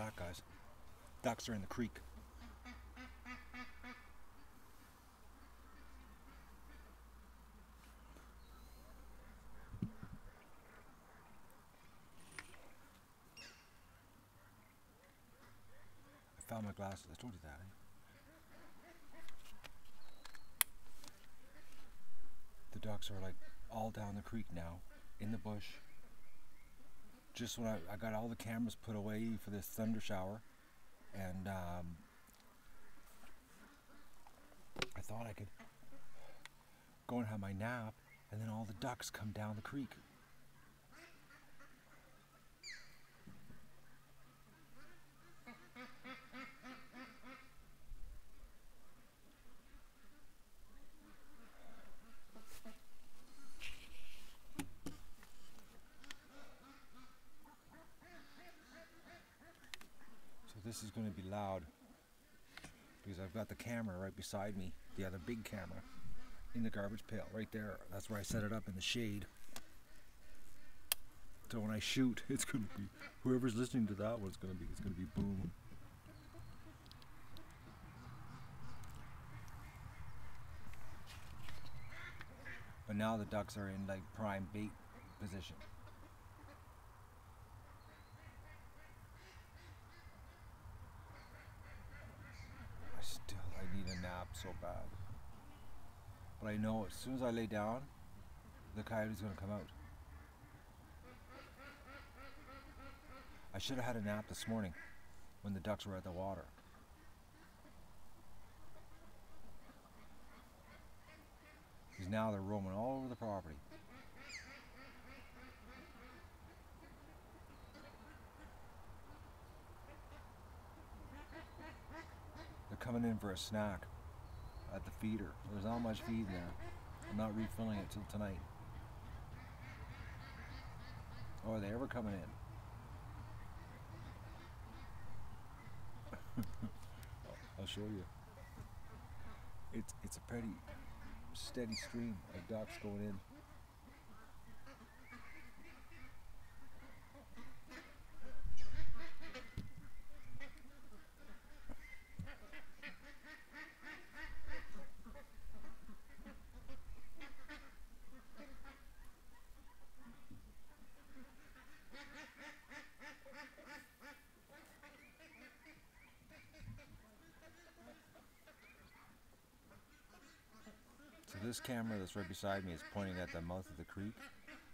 back, guys. Ducks are in the creek. I found my glasses. I told you that. The ducks are like all down the creek now, in the bush. Just when I got all the cameras put away for this thunder shower, and I thought I could go and have my nap, and then all the ducks come down the creek. This is going to be loud because I've got the camera right beside me, the other big camera, in the garbage pail right there. That's where I set it up in the shade. So when I shoot, it's going to be, whoever's listening to that one, it's going to be boom. But now the ducks are in like prime bait position. I need a nap so bad. But I know as soon as I lay down, the coyote's going to come out. I should have had a nap this morning when the ducks were at the water. Because now they're roaming all over the property. They're coming in for a snack at the feeder. There's not much feed in there. I'm not refilling it till tonight. Oh, are they ever coming in? I'll show you. It's a pretty steady stream of ducks going in. This camera that's right beside me is pointing at the mouth of the creek,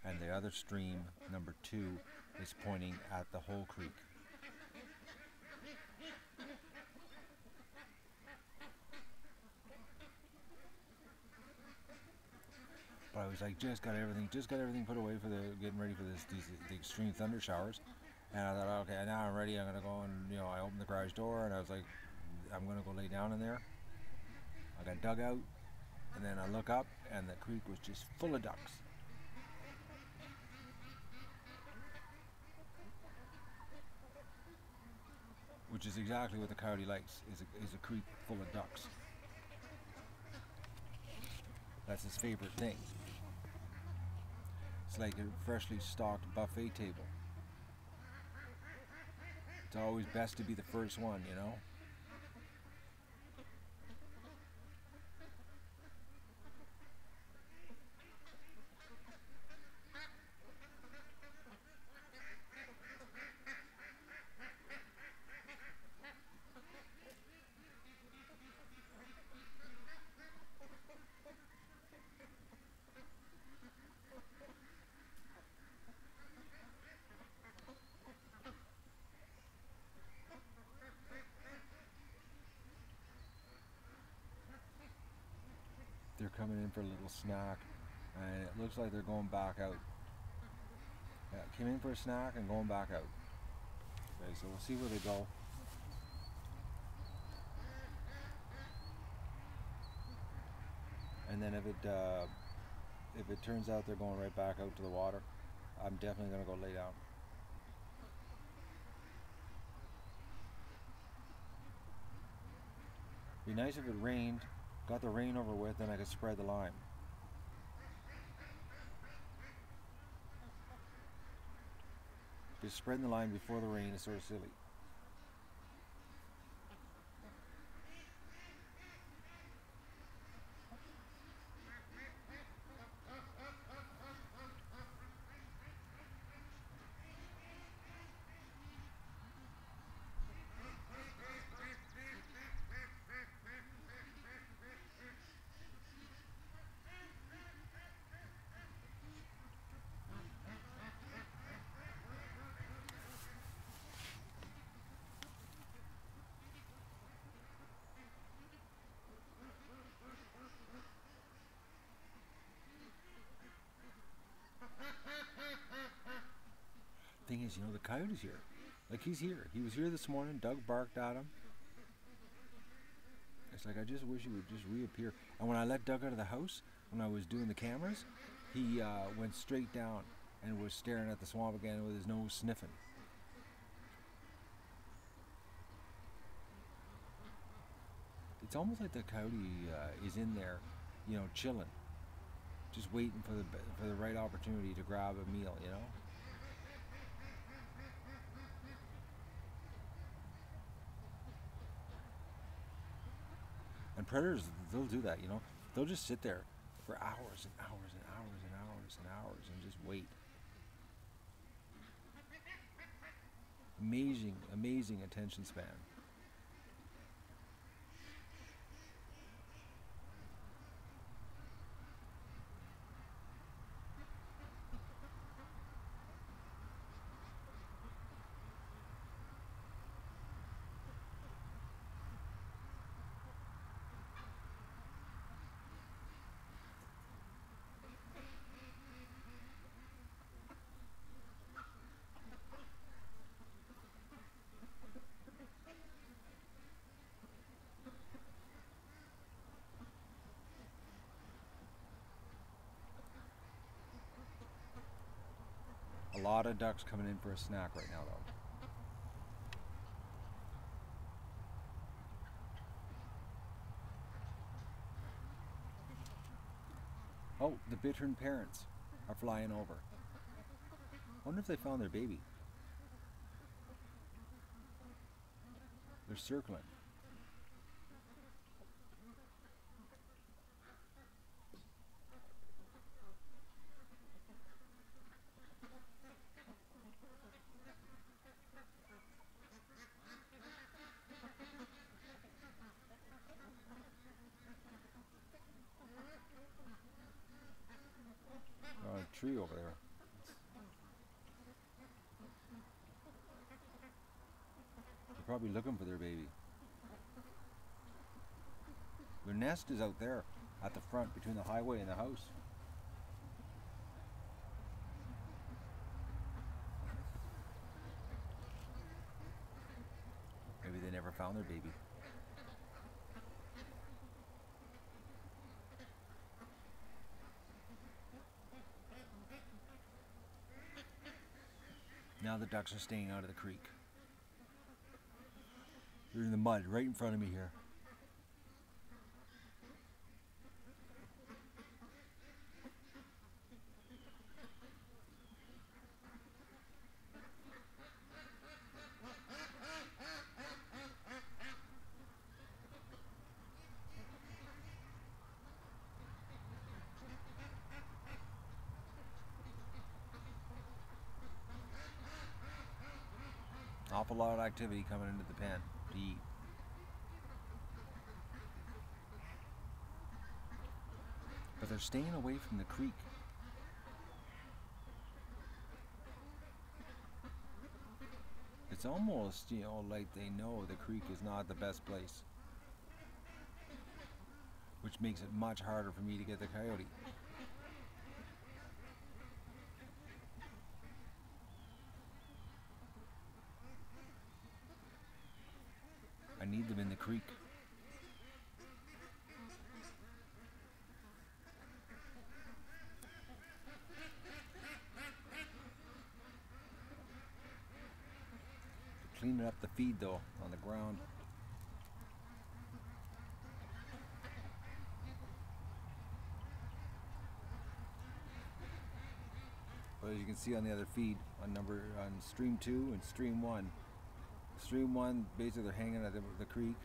and the other stream, number 2, is pointing at the whole creek. But I was like, just got everything put away for getting ready for the extreme thunder showers, and I thought, okay, now I'm ready. I'm gonna go and I opened the garage door, and I was like, I'm gonna go lay down in there. I got dug out. And then I look up, and the creek was just full of ducks. Which is exactly what the coyote likes, is a creek full of ducks. That's his favorite thing. It's like a freshly stocked buffet table. It's always best to be the first one, you know? They're coming in for a little snack, and it looks like they're going back out. Yeah, came in for a snack and going back out. Okay, so we'll see where they go. And then if it turns out they're going right back out to the water, I'm definitely going to go lay down. Be nice if it rained, got the rain over with, then I could spread the lime. Just spreading the lime before the rain is sort of silly. geez, the coyote's here. Like, he's here. He was here this morning. Doug barked at him. It's like, I just wish he would just reappear. And when I let Doug out of the house, when I was doing the cameras, he went straight down and was staring at the swamp again with his nose sniffing. It's almost like the coyote is in there, chilling, just waiting for the right opportunity to grab a meal, And predators, they'll do that, They'll just sit there for hours and hours and hours and hours and hours and just wait. Amazing, amazing attention span. A lot of ducks coming in for a snack right now, though. Oh, the bittern parents are flying over. I wonder if they found their baby. They're circling. A tree over there. They're probably looking for their baby. Their nest is out there at the front between the highway and the house. Maybe they never found their baby. Now the ducks are staying out of the creek. They're in the mud right in front of me here. Awful lot of activity coming into the pen to eat. But they're staying away from the creek. It's almost, like they know the creek is not the best place. Which makes it much harder for me to get the coyote. I need them in the creek. Cleaning up the feed though on the ground. But as you can see on the other feed on stream 2 and stream 1. Stream 1, basically they're hanging at the creek,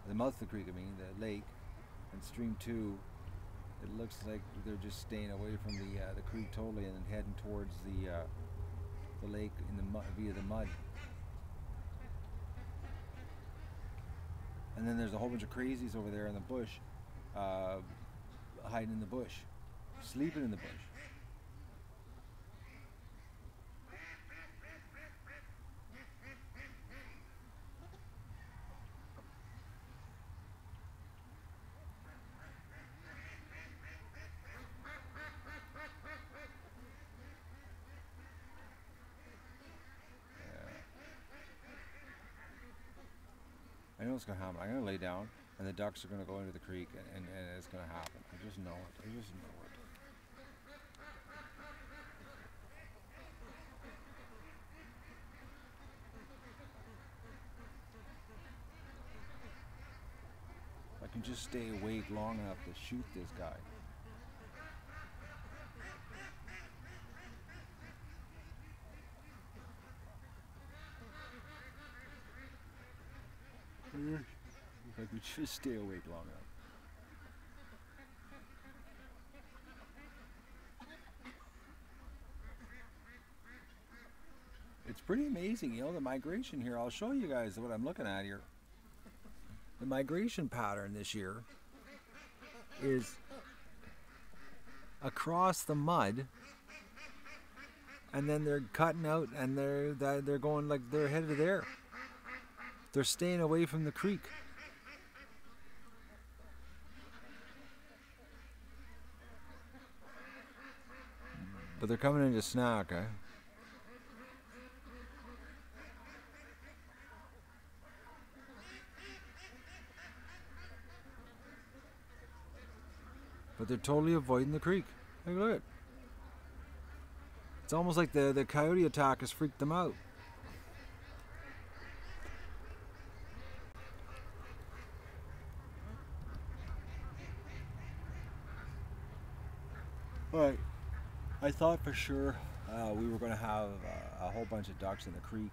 the mouth of the creek, the lake, and stream 2, it looks like they're just staying away from the creek totally and heading towards the lake in the mud, via the mud. And then there's a whole bunch of crazies over there in the bush, hiding in the bush, sleeping in the bush. what's going to happen. I'm going to lay down, and the ducks are going to go into the creek, and it's going to happen. I just know it. I just know it. I can just stay awake long enough to shoot this guy. If I could just stay awake long enough. It's pretty amazing, you know, the migration here. I'll show you guys what I'm looking at here. The migration pattern this year is across the mud, and then they're cutting out, and they're going like they're headed there. They're staying away from the creek. But they're coming in to snack, eh? But they're totally avoiding the creek. Like, look at it. It's almost like the coyote attack has freaked them out. Alright, I thought for sure we were going to have a whole bunch of ducks in the creek.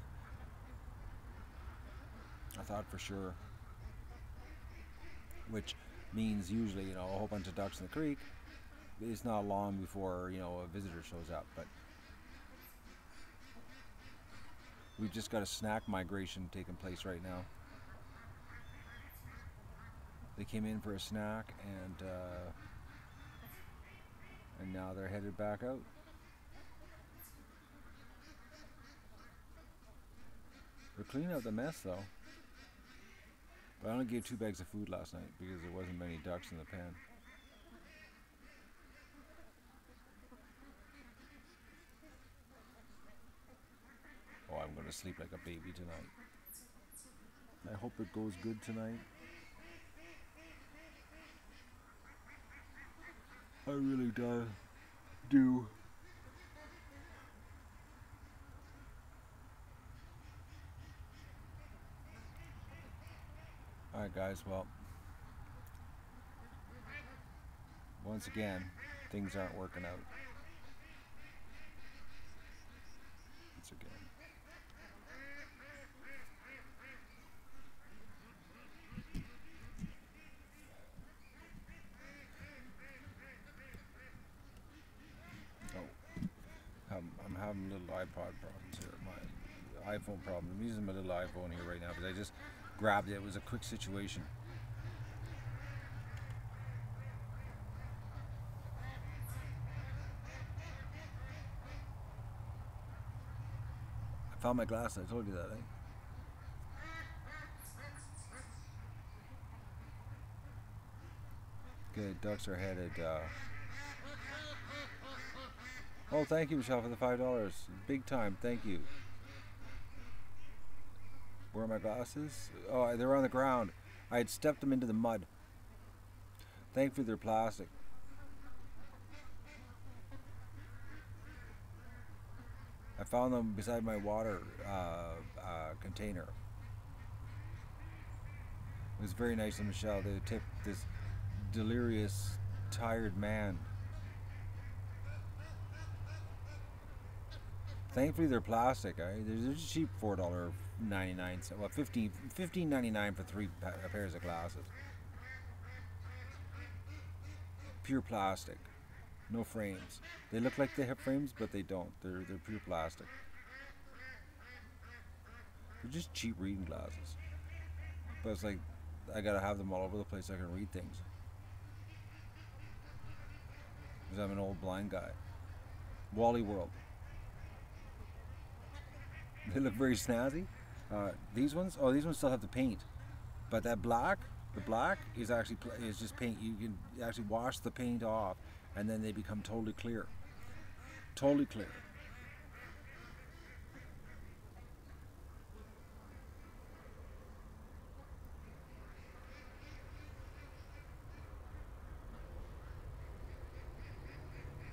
I thought for sure. Which means usually, you know, a whole bunch of ducks in the creek. It's not long before, you know, a visitor shows up. But we've just got a snack migration taking place right now. They came in for a snack, and now they're headed back out. They're cleaning up the mess though. But I only gave 2 bags of food last night because there wasn't many ducks in the pen. Oh, I'm going to sleep like a baby tonight. I hope it goes good tonight. I really do. Alright guys, well, once again, things aren't working out. Once again. I'm having little iPod problems here, my iPhone problem. I'm using my little iPhone here right now because I just grabbed it. It was a quick situation. I found my glasses, I told you that, eh? Okay, ducks are headed. Oh, thank you, Michelle, for the $5. Big time, thank you. Where are my glasses? Oh, they were on the ground. I had stepped them into the mud. Thankfully, they're plastic. I found them beside my water container. It was very nice of Michelle. They tipped this delirious, tired man. Thankfully, they're plastic. They're just cheap, $4.99. Well, $15.99 for 3 pairs of glasses. Pure plastic, no frames. They look like they have frames, but they don't. They're pure plastic. They're just cheap reading glasses. But it's like I gotta have them all over the place so I can read things. Because I'm an old blind guy. Wally World. They look very snazzy. These ones, these ones still have the paint, but that black, the black is actually is just paint. You can actually wash the paint off, and then they become totally clear. Totally clear.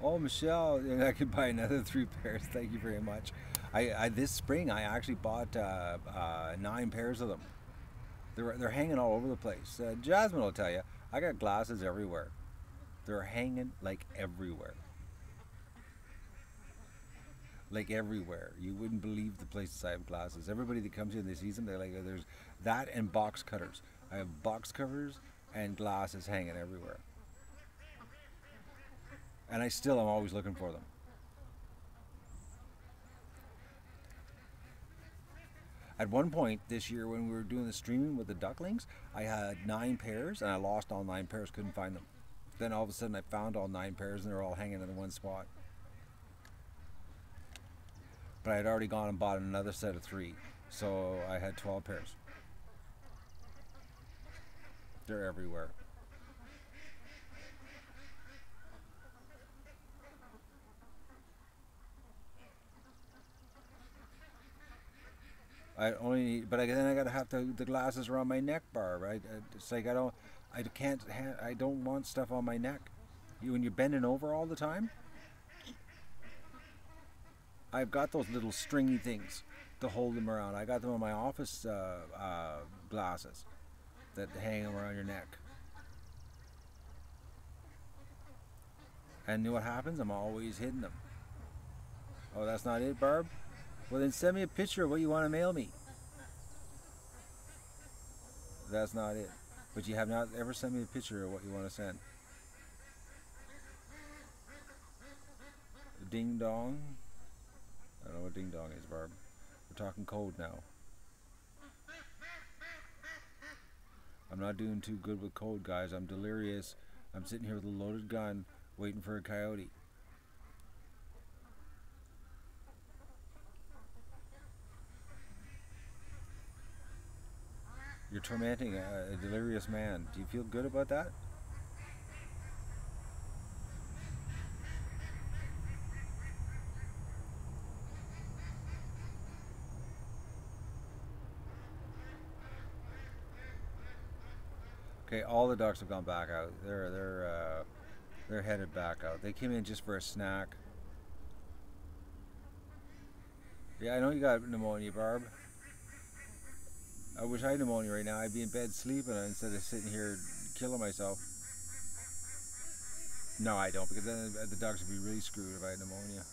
Oh, Michelle, I could buy another 3 pairs. Thank you very much. I this spring I actually bought 9 pairs of them. They're hanging all over the place. Jasmine will tell you, I got glasses everywhere. They're hanging like everywhere. Like everywhere. You wouldn't believe the places I have glasses. Everybody that comes here and they see them, they're like, there's that and box cutters. I have box covers and glasses hanging everywhere. And I still am always looking for them. At one point this year when we were doing the streaming with the Ducklings, I had 9 pairs and I lost all 9 pairs, couldn't find them. Then all of a sudden I found all 9 pairs and they're all hanging in one spot. But I had already gone and bought another set of 3, so I had 12 pairs. They're everywhere. I only need, but then I gotta have the glasses around my neck bar, right? It's like I don't want stuff on my neck. When you're bending over all the time, I've got those little stringy things to hold them around. I got them on my office glasses that hang around your neck. And you know what happens? I'm always hitting them. Oh, that's not it, Barb? Well, then send me a picture of what you want to mail me. That's not it. But you have not ever sent me a picture of what you want to send. Ding dong. I don't know what ding dong is, Barb. We're talking code now. I'm not doing too good with code, guys. I'm delirious. I'm sitting here with a loaded gun waiting for a coyote. You're tormenting a delirious man. Do you feel good about that? Okay, all the ducks have gone back out. They're headed back out. They came in just for a snack. Yeah, I know you got pneumonia, Barb. I wish I had pneumonia right now. I'd be in bed sleeping instead of sitting here killing myself. No, I don't, because then the dogs would be really screwed if I had pneumonia.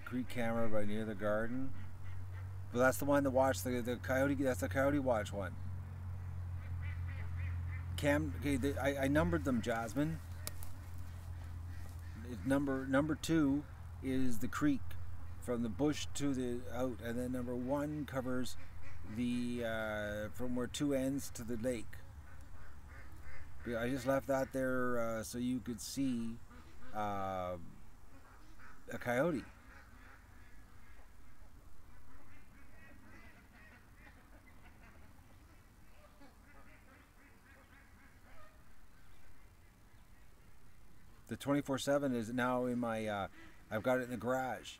Creek camera right near the garden. But that's the one that watched the coyote. That's the coyote watch one. Okay, I numbered them, Jasmine. Number 2 is the creek, from the bush to the out, and then number 1 covers the from where 2 ends to the lake. I just left that there so you could see a coyote. The 24/7 is now in my. I've got it in the garage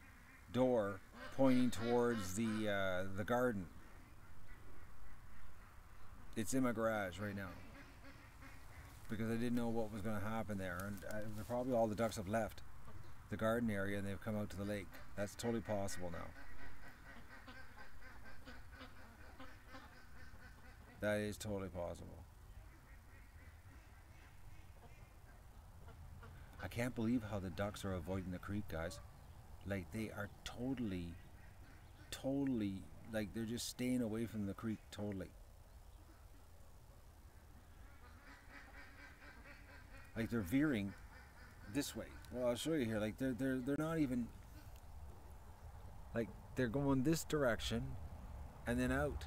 door, pointing towards the garden. It's in my garage right now because I didn't know what was going to happen there, and probably all the ducks have left the garden area and they've come out to the lake. That's totally possible now. That is totally possible. I can't believe how the ducks are avoiding the creek, guys. Like, they are totally, like, they're just staying away from the creek totally. Like, they're veering this way. Well, I'll show you here. Like, they're not even, like, they're going this direction and then out.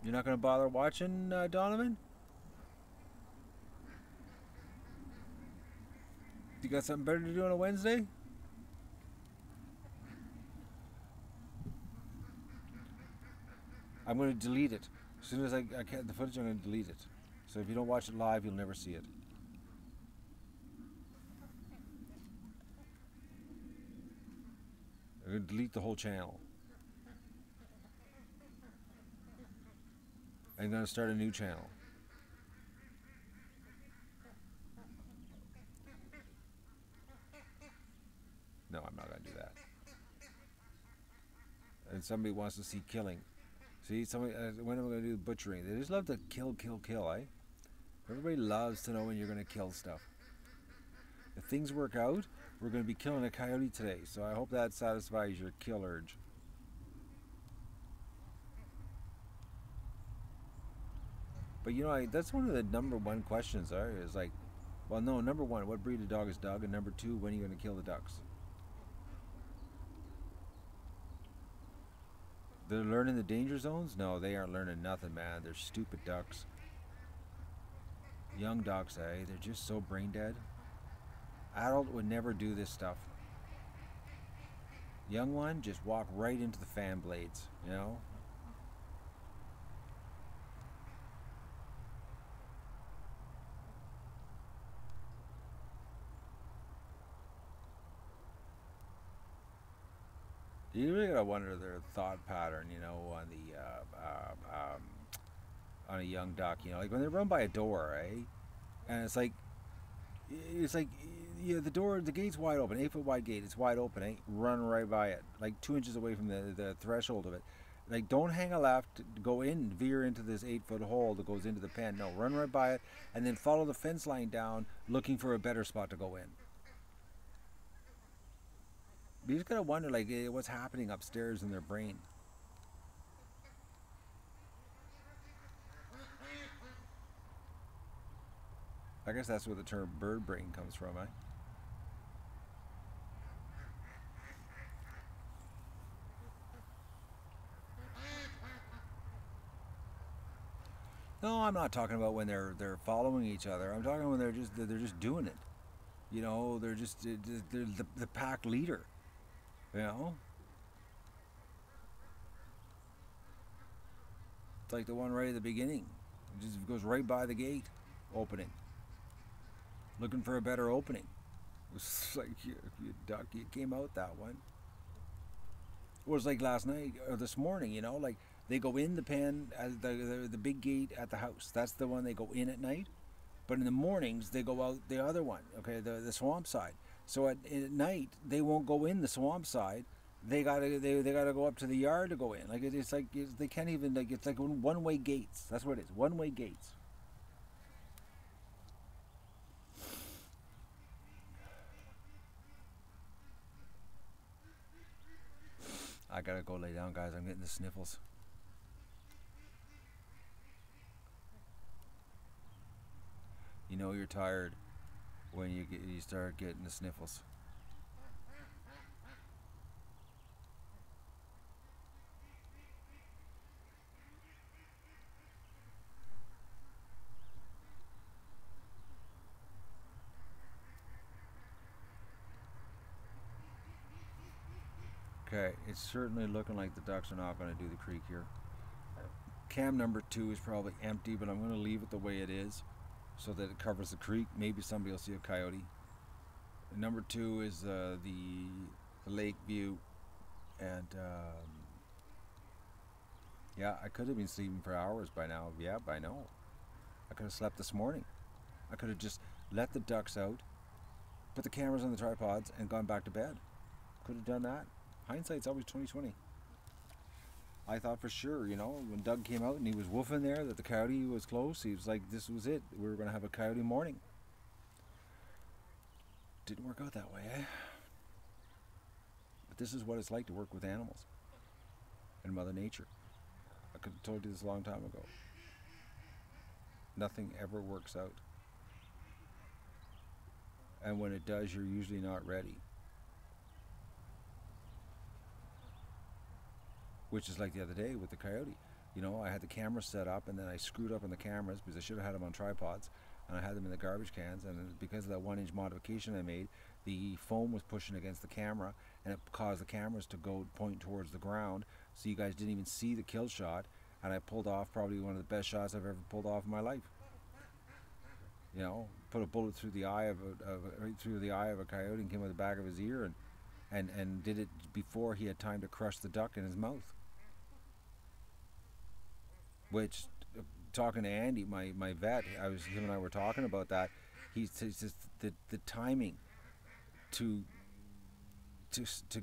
You're not going to bother watching, Donovan? You got something better to do on a Wednesday? I'm going to delete it. As soon as I get the footage, I'm going to delete it. So if you don't watch it live, you'll never see it. going to delete the whole channel. I'm going to start a new channel. No, I'm not going to do that. And somebody wants to see killing. See, somebody, when am I going to do butchering? They just love to kill, eh? Everybody loves to know when you're going to kill stuff. If things work out, we're going to be killing a coyote today. So I hope that satisfies your kill urge. But you know, that's one of the number one questions. Is like, well, no, number one, what breed of dog is Doug? And number two, when are you going to kill the ducks? They're learning the danger zones? No, they aren't learning nothing, man. They're stupid ducks. Young ducks, eh? They're just so brain dead. Adult would never do this stuff. Young one, just walk right into the fan blades, you know? You really gotta wonder their thought pattern, you know, on a young duck, you know, like when they run by a door, eh? And it's like, yeah, the door, the gate's wide open, 8-foot wide gate, it's wide open, eh? Run right by it, like 2 inches away from the threshold of it. Like, don't hang a left, go in, veer into this 8-foot hole that goes into the pen. No, run right by it, and then follow the fence line down, looking for a better spot to go in. You just gotta wonder, like, what's happening upstairs in their brain. I guess that's where the term bird brain comes from, eh? No, I'm not talking about when they're following each other. I'm talking when they're just doing it. You know, they're the pack leader. You know, it's like the one right at the beginning. It just goes right by the gate opening, looking for a better opening. It's like you duck, you came out that one. It was like last night or this morning. You know, like they go in the pen as the big gate at the house. That's the one they go in at night. But in the mornings they go out the other one. Okay, the swamp side. So at night they won't go in the swamp side. They gotta go up to the yard to go in. Like it's like they can't even, like, it's like one-way gates. That's what it is. One-way gates. I gotta go lay down, guys. I'm getting the sniffles. You know you're tired when you start getting the sniffles. Okay, it's certainly looking like the ducks are not going to do the creek here. Cam number 2 is probably empty, but I'm going to leave it the way it is so that it covers the creek. Maybe somebody will see a coyote. Number 2 is the lake view, and yeah, I could have been sleeping for hours by now. Yeah, I know. I could have slept this morning. I could have just let the ducks out, put the cameras on the tripods, and gone back to bed. Could have done that. Hindsight's always 20/20. I thought for sure, you know, when Doug came out and he was woofing there that the coyote was close, he was like, this was it. We were going to have a coyote morning. Didn't work out that way, eh? But this is what it's like to work with animals and Mother Nature. I could have told you this a long time ago. Nothing ever works out. And when it does, you're usually not ready. Which is like the other day with the coyote. You know, I had the cameras set up and then I screwed up on the cameras because I should have had them on tripods, and I had them in the garbage cans, and because of that 1-inch modification I made, the foam was pushing against the camera and it caused the cameras to go point towards the ground, so you guys didn't even see the kill shot, and I pulled off probably one of the best shots I've ever pulled off in my life. You know, put a bullet through the eye of right through the eye of a coyote and came out the back of his ear, and and did it before he had time to crush the duck in his mouth. Which, talking to Andy, my vet, him and I were talking about that. He's just the timing to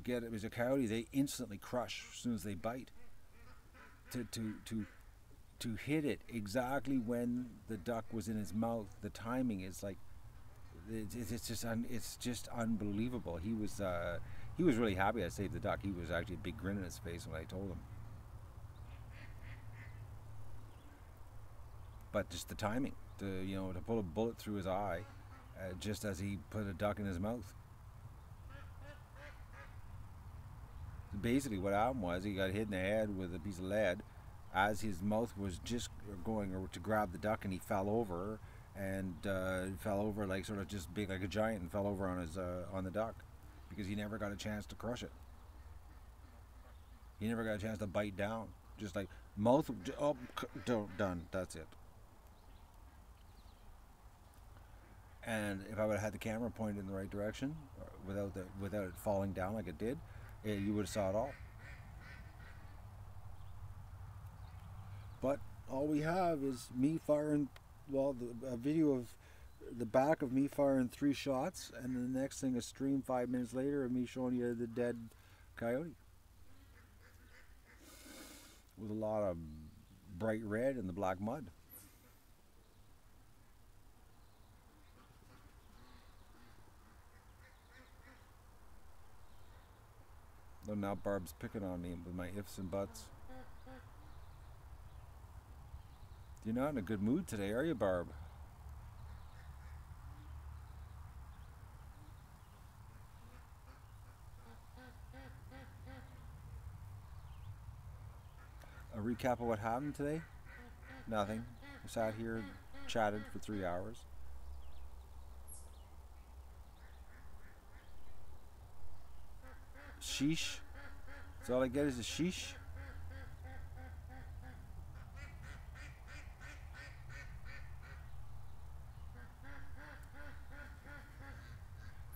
get it. As a coyote, they instantly crush as soon as they bite. To hit it exactly when the duck was in his mouth, the timing is like it's just unbelievable. He was really happy I saved the duck. He was actually a big grin on his face when I told him. But just the timing, to pull a bullet through his eye, just as he put a duck in his mouth. Basically, what happened was he got hit in the head with a piece of lead as his mouth was just going to grab the duck, and he fell over, and fell over like sort of just big like a giant, and fell over on the duck because he never got a chance to crush it. He never got a chance to bite down. Just like mouth, done. That's it. And if I would have had the camera pointed in the right direction, without it falling down like it did, you would have saw it all. But all we have is me firing, a video of the back of me firing 3 shots, and the next thing, a stream 5 minutes later of me showing you the dead coyote. With a lot of bright red in the black mud. Though now Barb's picking on me with my ifs and buts. You're not in a good mood today, are you, Barb? A recap of what happened today? Nothing. We sat here, chatted for 3 hours. Sheesh. So all I get is a sheesh.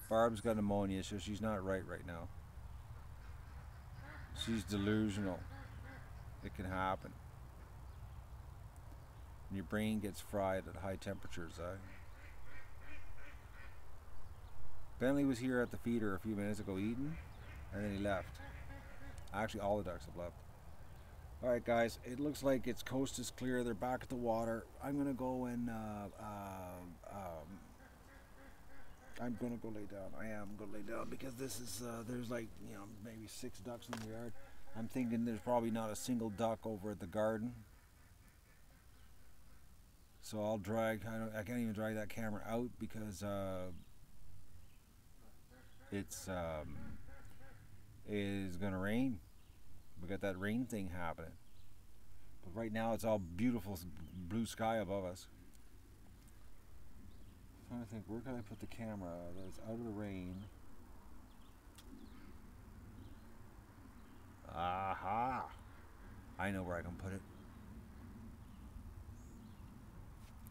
Barb's got pneumonia, so she's not right now. She's delusional. It can happen. And your brain gets fried at high temperatures. Bentley was here at the feeder a few minutes ago eating, and then he left. Actually, all the ducks have left. Alright guys, it looks like its coast is clear. They're back at the water. I'm going to go and I'm going to go lay down. I am going to lay down because this is, there's like, maybe 6 ducks in the yard. I'm thinking there's probably not a single duck over at the garden. So I'll drag, I can't even drag that camera out because it's is going to rain. We got that rain thing happening. But right now it's all beautiful blue sky above us. I'm trying to think, where can I put the camera that's out of the rain? Aha! I know where I can put it.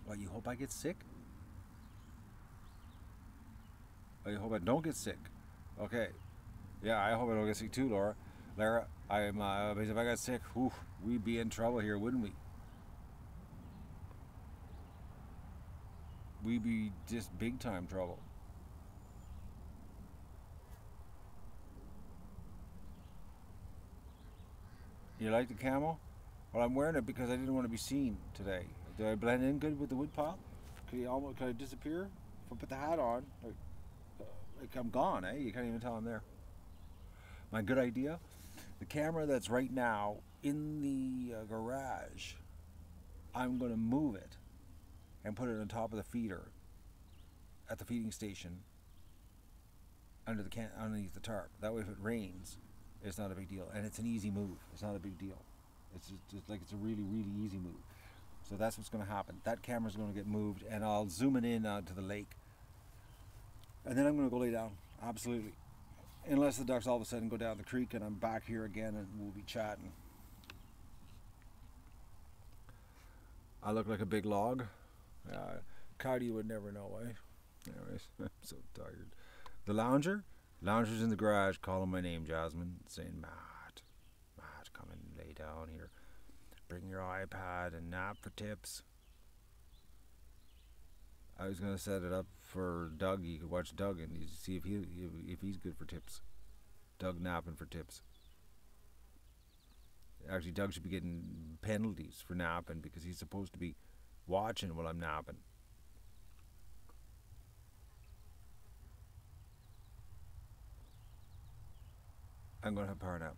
What, you hope I get sick? Oh, you hope I don't get sick? Okay. Yeah, I hope I don't get sick too, Laura. Lara, because if I got sick, we'd be in trouble here, wouldn't we? We'd be just big time trouble. You like the camo? Well, I'm wearing it because I didn't want to be seen today. Do I blend in good with the wood pile? Could I disappear? If I put the hat on, like I'm gone, eh? You can't even tell I'm there. My good idea? The camera that's right now in the garage, I'm going to move it and put it on top of the feeder at the feeding station underneath the tarp. That way if it rains, it's not a big deal. And it's an easy move. It's not a big deal. It's just like it's a really, really easy move. So that's what's going to happen. That camera's going to get moved, and I'll zoom it in to the lake. And then I'm going to go lay down. Absolutely. Unless the ducks all of a sudden go down the creek and I'm back here again and we'll be chatting. I look like a big log. Coyote would never know, eh? Anyways, I'm so tired. The lounger, Loungers in the garage calling my name, Jasmine, saying, Matt, Matt, come and lay down here. Bring your iPad and nap for tips. I was going to set it up for Doug. You could watch Doug and see if he's good for tips. Doug napping for tips. Actually, Doug should be getting penalties for napping because he's supposed to be watching while I'm napping. I'm going to have a power nap.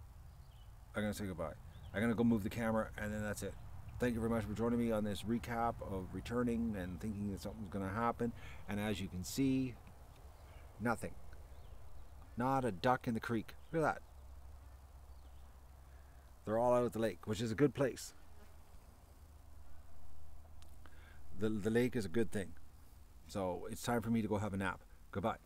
I'm going to say goodbye. I'm going to go move the camera, and then that's it. Thank you very much for joining me on this recap of returning and thinking that something's going to happen. And as you can see, nothing. Not a duck in the creek. Look at that. They're all out at the lake, which is a good place. The lake is a good thing. So it's time for me to go have a nap. Goodbye.